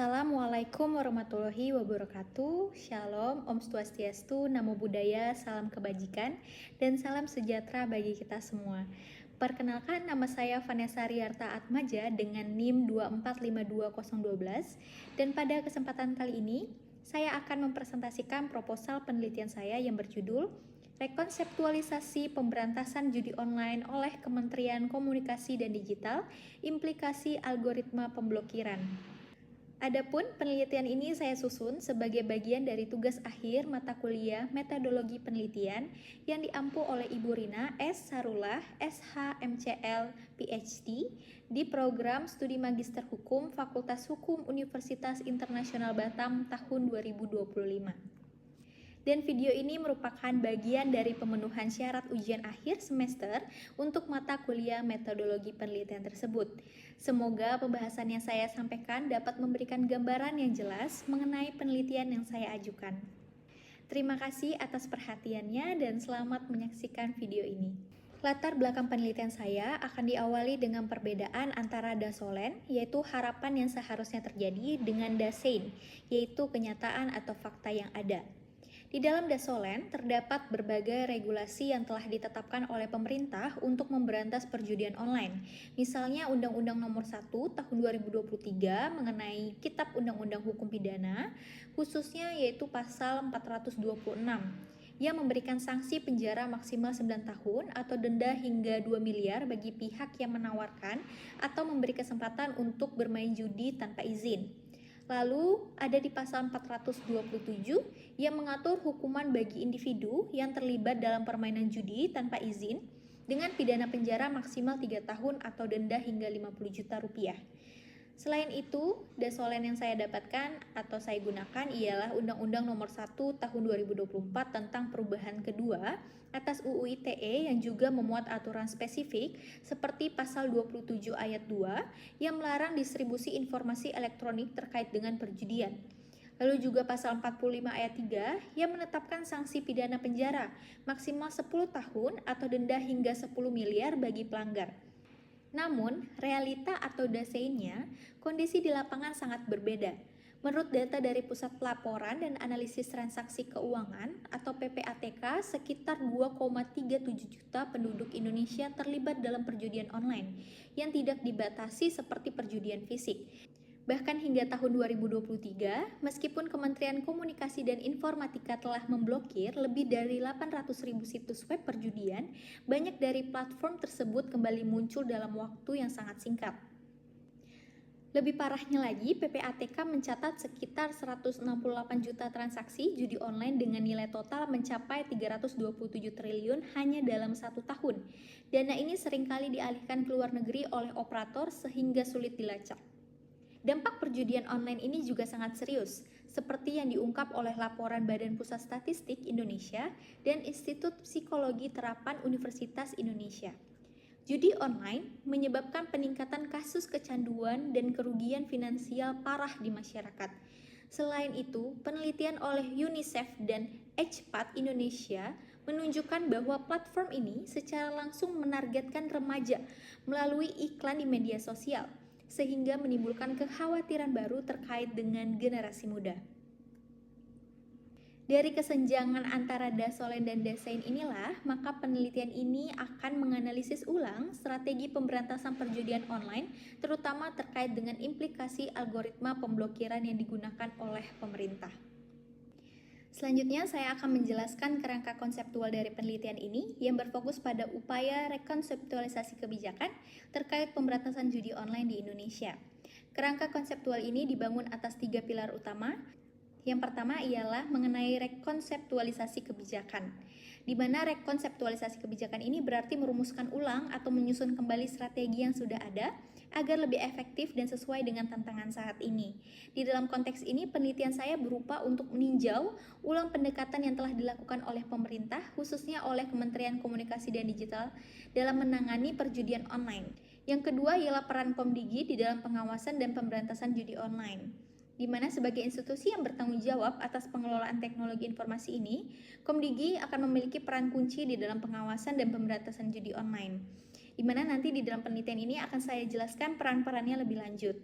Assalamualaikum warahmatullahi wabarakatuh. Shalom, Om Swastiastu, Namo Buddhaya, salam kebajikan, dan salam sejahtera bagi kita semua. Perkenalkan, nama saya Vanessa Riarta Atmaja dengan NIM 2452012, dan pada kesempatan kali ini saya akan mempresentasikan proposal penelitian saya yang berjudul Rekonseptualisasi Pemberantasan Judi Online oleh Kementerian Komunikasi dan Digital, Implikasi Algoritma Pemblokiran. Adapun penelitian ini saya susun sebagai bagian dari tugas akhir mata kuliah Metodologi Penelitian yang diampu oleh Ibu Rina S. Sarullah, SH.MCL, PhD, di program Studi Magister Hukum Fakultas Hukum Universitas Internasional Batam tahun 2025. Dan video ini merupakan bagian dari pemenuhan syarat ujian akhir semester untuk mata kuliah metodologi penelitian tersebut. Semoga pembahasan yang saya sampaikan dapat memberikan gambaran yang jelas mengenai penelitian yang saya ajukan. Terima kasih atas perhatiannya dan selamat menyaksikan video ini. Latar belakang penelitian saya akan diawali dengan perbedaan antara dasolen, yaitu harapan yang seharusnya terjadi, dengan dasein, yaitu kenyataan atau fakta yang ada. Di dalam dasolen terdapat berbagai regulasi yang telah ditetapkan oleh pemerintah untuk memberantas perjudian online. Misalnya Undang-Undang Nomor 1 Tahun 2023 mengenai Kitab Undang-Undang Hukum Pidana, khususnya yaitu pasal 426 yang memberikan sanksi penjara maksimal 9 tahun atau denda hingga 2 miliar bagi pihak yang menawarkan atau memberi kesempatan untuk bermain judi tanpa izin. Lalu ada di pasal 427 yang mengatur hukuman bagi individu yang terlibat dalam permainan judi tanpa izin dengan pidana penjara maksimal 3 tahun atau denda hingga 50 juta rupiah. Selain itu, dasolen yang saya dapatkan atau saya gunakan ialah Undang-Undang Nomor 1 Tahun 2024 tentang perubahan kedua atas UU ITE yang juga memuat aturan spesifik seperti pasal 27 ayat 2 yang melarang distribusi informasi elektronik terkait dengan perjudian. Lalu juga pasal 45 ayat 3 yang menetapkan sanksi pidana penjara maksimal 10 tahun atau denda hingga 10 miliar bagi pelanggar. Namun, realita atau daseinnya, kondisi di lapangan sangat berbeda. Menurut data dari Pusat Pelaporan dan Analisis Transaksi Keuangan atau PPATK, sekitar 2,37 juta penduduk Indonesia terlibat dalam perjudian online yang tidak dibatasi seperti perjudian fisik. Bahkan hingga tahun 2023, meskipun Kementerian Komunikasi dan Informatika telah memblokir lebih dari 800.000 situs web perjudian, banyak dari platform tersebut kembali muncul dalam waktu yang sangat singkat. Lebih parahnya lagi, PPATK mencatat sekitar 168 juta transaksi judi online dengan nilai total mencapai 327 triliun hanya dalam 1 tahun. Dana ini seringkali dialihkan ke luar negeri oleh operator sehingga sulit dilacak. Dampak perjudian online ini juga sangat serius, seperti yang diungkap oleh laporan Badan Pusat Statistik Indonesia dan Institut Psikologi Terapan Universitas Indonesia. Judi online menyebabkan peningkatan kasus kecanduan dan kerugian finansial parah di masyarakat. Selain itu, penelitian oleh UNICEF dan HPAT Indonesia menunjukkan bahwa platform ini secara langsung menargetkan remaja melalui iklan di media sosial, sehingga menimbulkan kekhawatiran baru terkait dengan generasi muda. Dari kesenjangan antara dasolen dan dasein inilah, maka penelitian ini akan menganalisis ulang strategi pemberantasan perjudian online, terutama terkait dengan implikasi algoritma pemblokiran yang digunakan oleh pemerintah. Selanjutnya, saya akan menjelaskan kerangka konseptual dari penelitian ini yang berfokus pada upaya rekonseptualisasi kebijakan terkait pemberantasan judi online di Indonesia. Kerangka konseptual ini dibangun atas 3 pilar utama. Yang pertama ialah mengenai rekonseptualisasi kebijakan, di mana rekonseptualisasi kebijakan ini berarti merumuskan ulang atau menyusun kembali strategi yang sudah ada agar lebih efektif dan sesuai dengan tantangan saat ini. Di dalam konteks ini, penelitian saya berupa untuk meninjau ulang pendekatan yang telah dilakukan oleh pemerintah, khususnya oleh Kementerian Komunikasi dan Digital dalam menangani perjudian online. Yang kedua ialah peran Komdigi di dalam pengawasan dan pemberantasan judi online, di mana sebagai institusi yang bertanggung jawab atas pengelolaan teknologi informasi ini, Komdigi akan memiliki peran kunci di dalam pengawasan dan pemberantasan judi online, di mana nanti di dalam penelitian ini akan saya jelaskan peran-perannya lebih lanjut.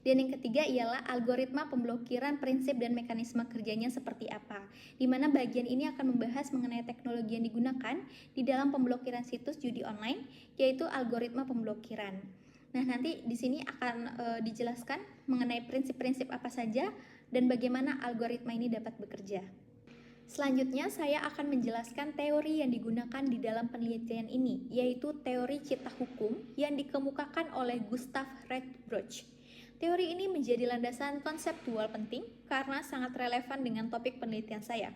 Dan yang ketiga ialah algoritma pemblokiran, prinsip dan mekanisme kerjanya seperti apa. Di mana bagian ini akan membahas mengenai teknologi yang digunakan di dalam pemblokiran situs judi online, yaitu algoritma pemblokiran. Nah, nanti di sini akan dijelaskan mengenai prinsip-prinsip apa saja dan bagaimana algoritma ini dapat bekerja. Selanjutnya, saya akan menjelaskan teori yang digunakan di dalam penelitian ini, yaitu teori cipta hukum yang dikemukakan oleh Gustav Reitbroch. Teori ini menjadi landasan konseptual penting karena sangat relevan dengan topik penelitian saya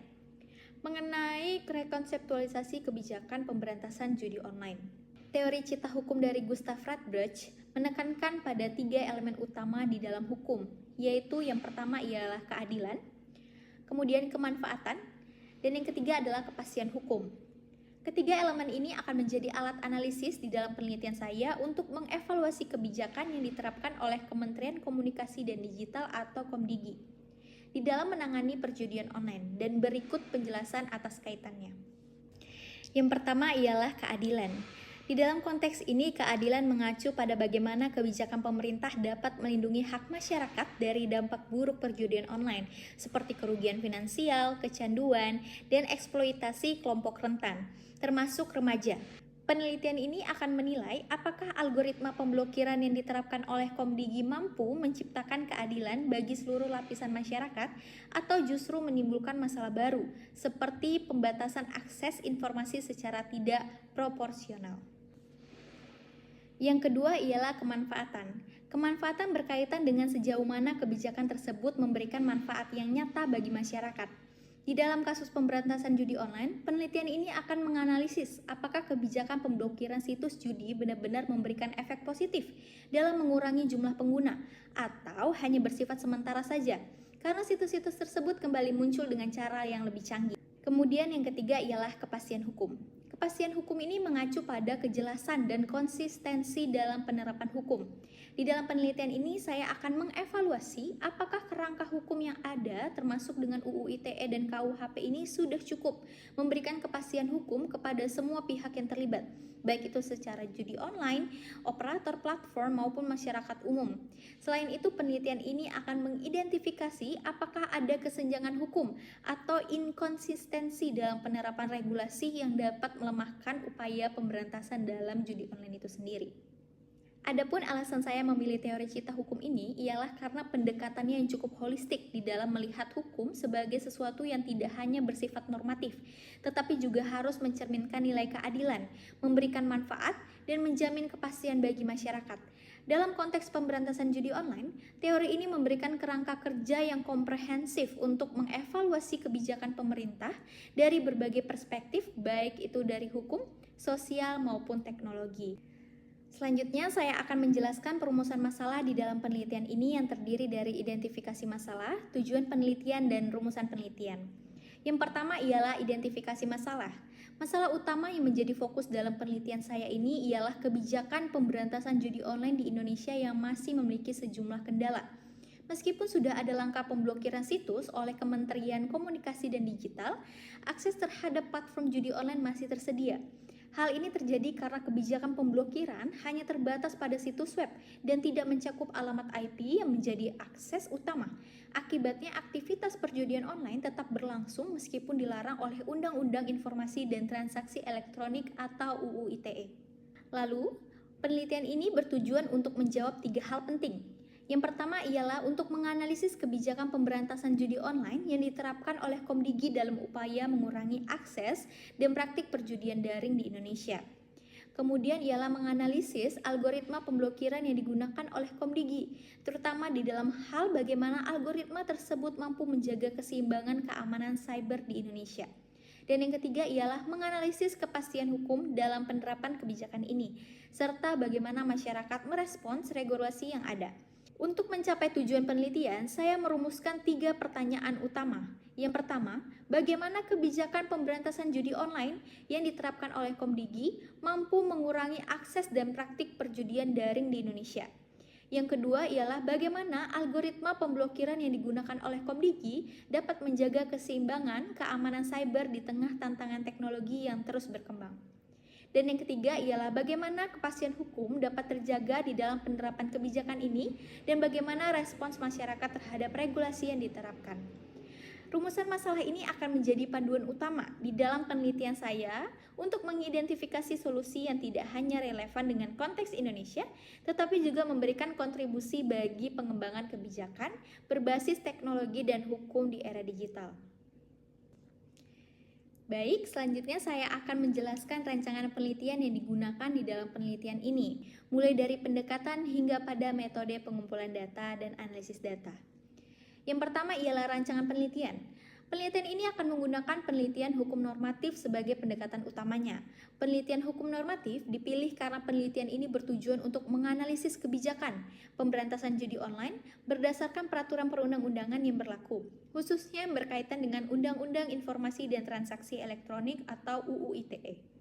mengenai rekonseptualisasi kebijakan pemberantasan judi online. Teori cipta hukum dari Gustav Reitbroch menekankan pada 3 elemen utama di dalam hukum, yaitu yang pertama ialah keadilan, kemudian kemanfaatan, dan yang ketiga adalah kepastian hukum. Ketiga elemen ini akan menjadi alat analisis di dalam penelitian saya untuk mengevaluasi kebijakan yang diterapkan oleh Kementerian Komunikasi dan Digital atau Komdigi di dalam menangani perjudian online, dan berikut penjelasan atas kaitannya. Yang pertama ialah keadilan. Di dalam konteks ini, keadilan mengacu pada bagaimana kebijakan pemerintah dapat melindungi hak masyarakat dari dampak buruk perjudian online, seperti kerugian finansial, kecanduan, dan eksploitasi kelompok rentan, termasuk remaja. Penelitian ini akan menilai apakah algoritma pemblokiran yang diterapkan oleh Komdigi mampu menciptakan keadilan bagi seluruh lapisan masyarakat atau justru menimbulkan masalah baru, seperti pembatasan akses informasi secara tidak proporsional. Yang kedua ialah kemanfaatan. Kemanfaatan berkaitan dengan sejauh mana kebijakan tersebut memberikan manfaat yang nyata bagi masyarakat. Di dalam kasus pemberantasan judi online, penelitian ini akan menganalisis apakah kebijakan pemblokiran situs judi benar-benar memberikan efek positif dalam mengurangi jumlah pengguna atau hanya bersifat sementara saja, karena situs-situs tersebut kembali muncul dengan cara yang lebih canggih. Kemudian yang ketiga ialah kepastian hukum. Kepastian hukum ini mengacu pada kejelasan dan konsistensi dalam penerapan hukum. Di dalam penelitian ini saya akan mengevaluasi apakah kerangka hukum yang ada termasuk dengan UU ITE dan KUHP ini sudah cukup memberikan kepastian hukum kepada semua pihak yang terlibat, baik itu secara judi online, operator platform maupun masyarakat umum. Selain itu, penelitian ini akan mengidentifikasi apakah ada kesenjangan hukum atau inkonsistensi dalam penerapan regulasi yang dapat melemahkan upaya pemberantasan dalam judi online itu sendiri. Adapun alasan saya memilih teori cipta hukum ini ialah karena pendekatannya yang cukup holistik di dalam melihat hukum sebagai sesuatu yang tidak hanya bersifat normatif, tetapi juga harus mencerminkan nilai keadilan, memberikan manfaat, dan menjamin kepastian bagi masyarakat. Dalam konteks pemberantasan judi online, teori ini memberikan kerangka kerja yang komprehensif untuk mengevaluasi kebijakan pemerintah dari berbagai perspektif, baik itu dari hukum, sosial, maupun teknologi. Selanjutnya, saya akan menjelaskan perumusan masalah di dalam penelitian ini yang terdiri dari identifikasi masalah, tujuan penelitian, dan rumusan penelitian. Yang pertama ialah identifikasi masalah. Masalah utama yang menjadi fokus dalam penelitian saya ini ialah kebijakan pemberantasan judi online di Indonesia yang masih memiliki sejumlah kendala. Meskipun sudah ada langkah pemblokiran situs oleh Kementerian Komunikasi dan Digital, akses terhadap platform judi online masih tersedia. Hal ini terjadi karena kebijakan pemblokiran hanya terbatas pada situs web dan tidak mencakup alamat IP yang menjadi akses utama. Akibatnya, aktivitas perjudian online tetap berlangsung meskipun dilarang oleh Undang-Undang Informasi dan Transaksi Elektronik atau UU ITE. Lalu, penelitian ini bertujuan untuk menjawab 3 hal penting. Yang pertama ialah untuk menganalisis kebijakan pemberantasan judi online yang diterapkan oleh Komdigi dalam upaya mengurangi akses dan praktik perjudian daring di Indonesia. Kemudian ialah menganalisis algoritma pemblokiran yang digunakan oleh Komdigi, terutama di dalam hal bagaimana algoritma tersebut mampu menjaga keseimbangan keamanan cyber di Indonesia. Dan yang ketiga ialah menganalisis kepastian hukum dalam penerapan kebijakan ini, serta bagaimana masyarakat merespons regulasi yang ada. Untuk mencapai tujuan penelitian, saya merumuskan 3 pertanyaan utama. Yang pertama, bagaimana kebijakan pemberantasan judi online yang diterapkan oleh Komdigi mampu mengurangi akses dan praktik perjudian daring di Indonesia? Yang kedua ialah bagaimana algoritma pemblokiran yang digunakan oleh Komdigi dapat menjaga keseimbangan keamanan cyber di tengah tantangan teknologi yang terus berkembang. Dan yang ketiga ialah bagaimana kepastian hukum dapat terjaga di dalam penerapan kebijakan ini dan bagaimana respons masyarakat terhadap regulasi yang diterapkan. Rumusan masalah ini akan menjadi panduan utama di dalam penelitian saya untuk mengidentifikasi solusi yang tidak hanya relevan dengan konteks Indonesia, tetapi juga memberikan kontribusi bagi pengembangan kebijakan berbasis teknologi dan hukum di era digital. Baik, selanjutnya saya akan menjelaskan rancangan penelitian yang digunakan di dalam penelitian ini, mulai dari pendekatan hingga pada metode pengumpulan data dan analisis data. Yang pertama ialah rancangan penelitian. Penelitian ini akan menggunakan penelitian hukum normatif sebagai pendekatan utamanya. Penelitian hukum normatif dipilih karena penelitian ini bertujuan untuk menganalisis kebijakan pemberantasan judi online berdasarkan peraturan perundang-undangan yang berlaku, khususnya yang berkaitan dengan Undang-Undang Informasi dan Transaksi Elektronik atau UU ITE.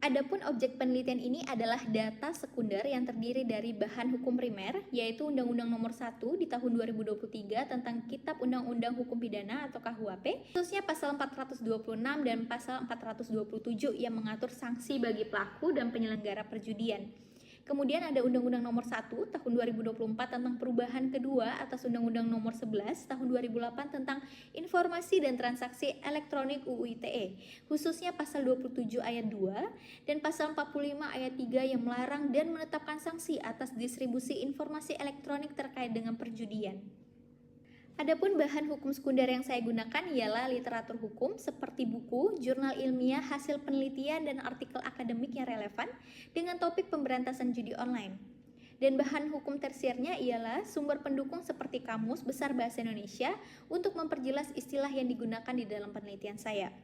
Adapun objek penelitian ini adalah data sekunder yang terdiri dari bahan hukum primer, yaitu Undang-Undang Nomor 1 di tahun 2023 tentang Kitab Undang-Undang Hukum Pidana atau KUHP, khususnya pasal 426 dan pasal 427 yang mengatur sanksi bagi pelaku dan penyelenggara perjudian. Kemudian ada Undang-Undang Nomor 1 tahun 2024 tentang perubahan kedua atas Undang-Undang Nomor 11 tahun 2008 tentang Informasi dan Transaksi Elektronik UU ITE, khususnya pasal 27 ayat 2 dan pasal 45 ayat 3 yang melarang dan menetapkan sanksi atas distribusi informasi elektronik terkait dengan perjudian. Adapun bahan hukum sekunder yang saya gunakan ialah literatur hukum seperti buku, jurnal ilmiah, hasil penelitian, dan artikel akademik yang relevan dengan topik pemberantasan judi online. Dan bahan hukum tersiernya ialah sumber pendukung seperti Kamus Besar Bahasa Indonesia untuk memperjelas istilah yang digunakan di dalam penelitian saya.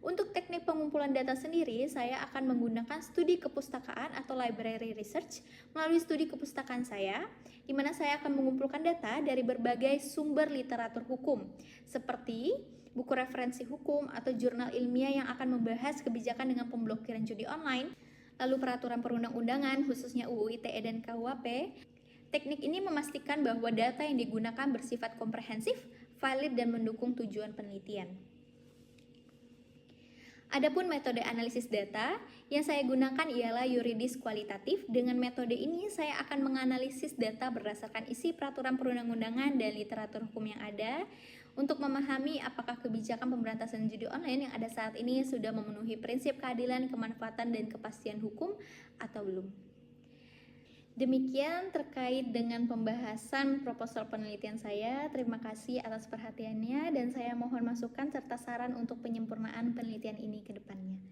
Untuk teknik pengumpulan data sendiri, saya akan menggunakan studi kepustakaan atau library research melalui studi kepustakaan saya, di mana saya akan mengumpulkan data dari berbagai sumber literatur hukum, seperti buku referensi hukum atau jurnal ilmiah yang akan membahas kebijakan dengan pemblokiran judi online, lalu peraturan perundang-undangan khususnya UU ITE dan KUHP. Teknik ini memastikan bahwa data yang digunakan bersifat komprehensif, valid, dan mendukung tujuan penelitian. Adapun metode analisis data yang saya gunakan ialah yuridis kualitatif. Dengan metode ini saya akan menganalisis data berdasarkan isi peraturan perundang-undangan dan literatur hukum yang ada untuk memahami apakah kebijakan pemberantasan judi online yang ada saat ini sudah memenuhi prinsip keadilan, kemanfaatan, dan kepastian hukum atau belum. Demikian terkait dengan pembahasan proposal penelitian saya. Terima kasih atas perhatiannya dan saya mohon masukan serta saran untuk penyempurnaan penelitian ini ke depannya.